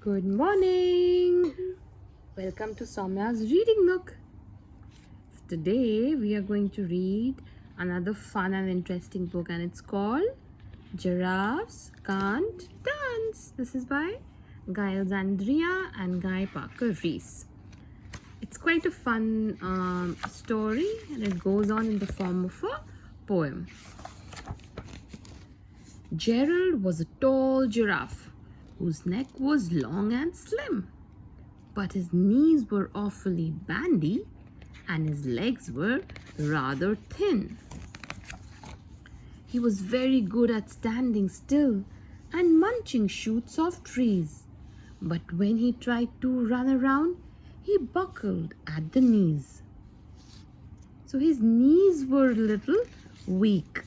Good morning. Welcome to Soumya's reading nook. Today we are going to read another fun and interesting book, and it's called Giraffes Can't Dance. This is by Giles Andrea and Guy Parker Rees. It's quite a fun story, and it goes on in the form of a poem. Gerald was a tall giraffe whose neck was long and slim, but his knees were awfully bandy and his legs were rather thin. He was very good at standing still and munching shoots of trees, but when he tried to run around, he buckled at the knees. So his knees were a little weak.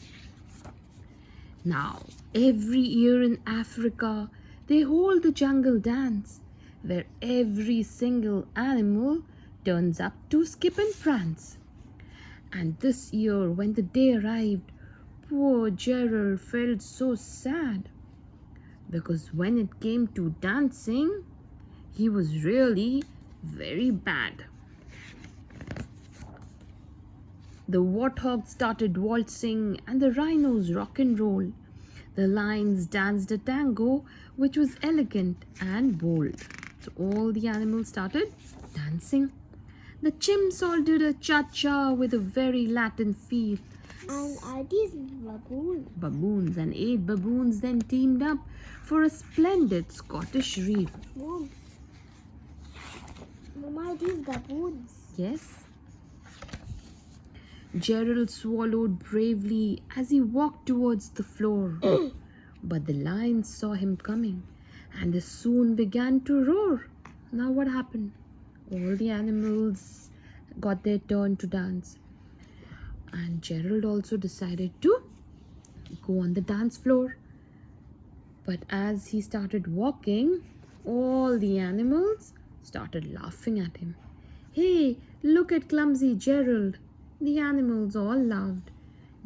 Now, every year in Africa, they hold the jungle dance, where every single animal turns up to skip and prance. And this year, when the day arrived, poor Gerald felt so sad, because when it came to dancing, he was really very bad. The warthogs started waltzing and the rhinos rock and roll. The lions danced a tango which was elegant and bold. So all the animals started dancing. The chimps all did a cha-cha with a very Latin feel. And are these baboons? Baboons, and 8 baboons then teamed up for a splendid Scottish reel. Mom, are these baboons? Yes. Gerald swallowed bravely as he walked towards the floor. But the lions saw him coming and they soon began to roar. Now what happened? All the animals got their turn to dance. And Gerald also decided to go on the dance floor. But as he started walking, all the animals started laughing at him. Hey, look at clumsy Gerald. The animals all laughed.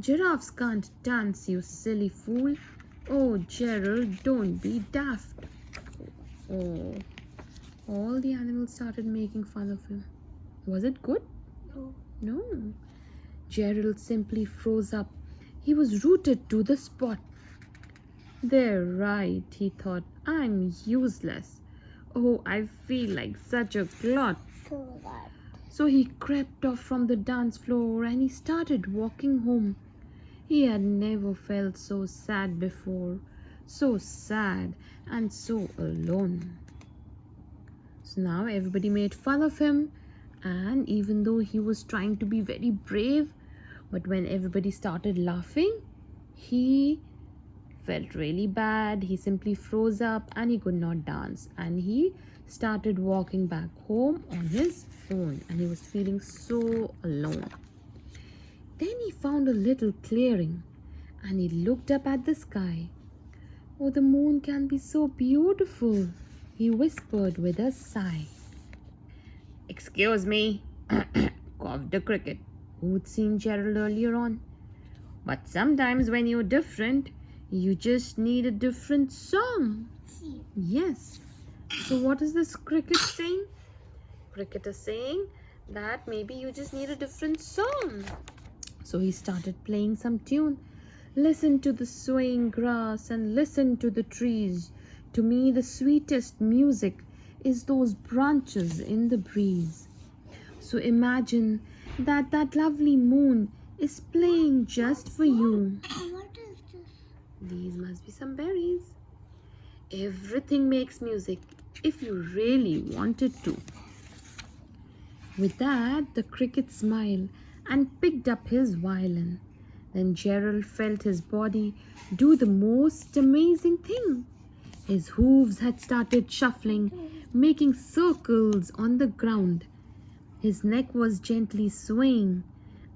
Giraffes can't dance, you silly fool. Oh, Gerald, don't be daft. Oh, all the animals started making fun of him. Was it good? No. No. Gerald simply froze up. He was rooted to the spot. They're right, he thought. I'm useless. Oh, I feel like such a clot. So he crept off from the dance floor and he started walking home. He had never felt so sad before, so sad and so alone. So now everybody made fun of him, and even though he was trying to be very brave, but when everybody started laughing, he felt really bad. He simply froze up and he could not dance, and he started walking back home on his own, and he was feeling so alone. Then he found a little clearing and he looked up at the sky. Oh, the moon can be so beautiful, he whispered with a sigh. Excuse me, coughed the cricket, who'd seen Gerald earlier on. But sometimes when you're different, you just need a different song. Yes. So what is this cricket saying? Cricket is saying that maybe you just need a different song. So he started playing some tune. Listen to the swaying grass and listen to the trees. To me the sweetest music is those branches in the breeze. So imagine that lovely moon is playing just for you. What is this? These must be some berries. Everything makes music if you really wanted to. With that, the cricket smiled and picked up his violin. Then Gerald felt his body do the most amazing thing. His hooves had started shuffling, making circles on the ground. His neck was gently swaying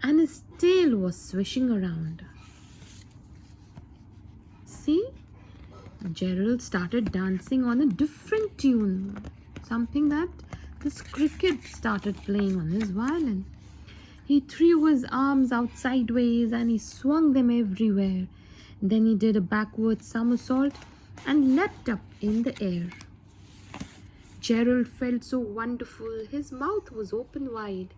and his tail was swishing around. See? Gerald started dancing on a different tune, something that this cricket started playing on his violin. He threw his arms out sideways and he swung them everywhere. Then he did a backward somersault and leapt up in the air. Gerald felt so wonderful. His mouth was open wide.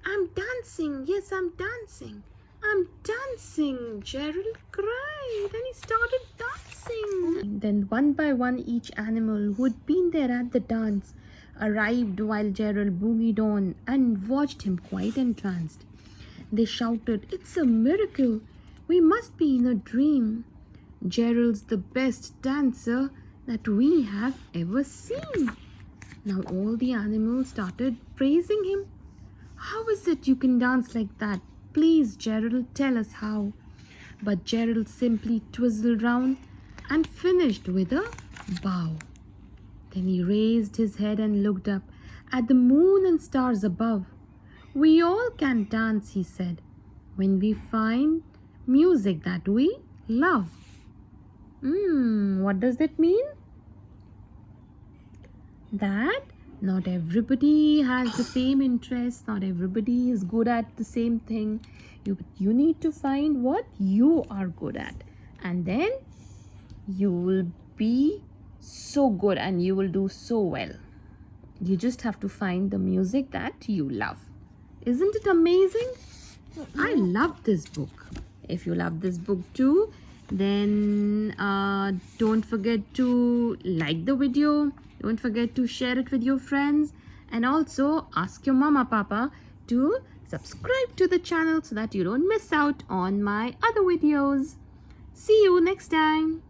I'm dancing. Yes, I'm dancing. I'm dancing, Gerald cried, and he started dancing. Then one by one each animal who had been there at the dance arrived while Gerald boogied on and watched him quite entranced. They shouted, It's a miracle! We must be in a dream. Gerald's the best dancer that we have ever seen. Now all the animals started praising him. How is it you can dance like that? Please, Gerald, tell us how. But Gerald simply twizzled round and finished with a bow. Then he raised his head and looked up at the moon and stars above. We all can dance, he said, when we find music that we love. What does that mean? That not everybody has the same interest, not everybody is good at the same thing. You need to find what you are good at, and then you will be so good and you will do so well. You just have to find the music that you love. Isn't it amazing? I love this book. If you love this book too, then don't forget to like the video. Don't forget to share it with your friends, and also ask your mama papa to subscribe to the channel so that you don't miss out on my other videos. See you next time.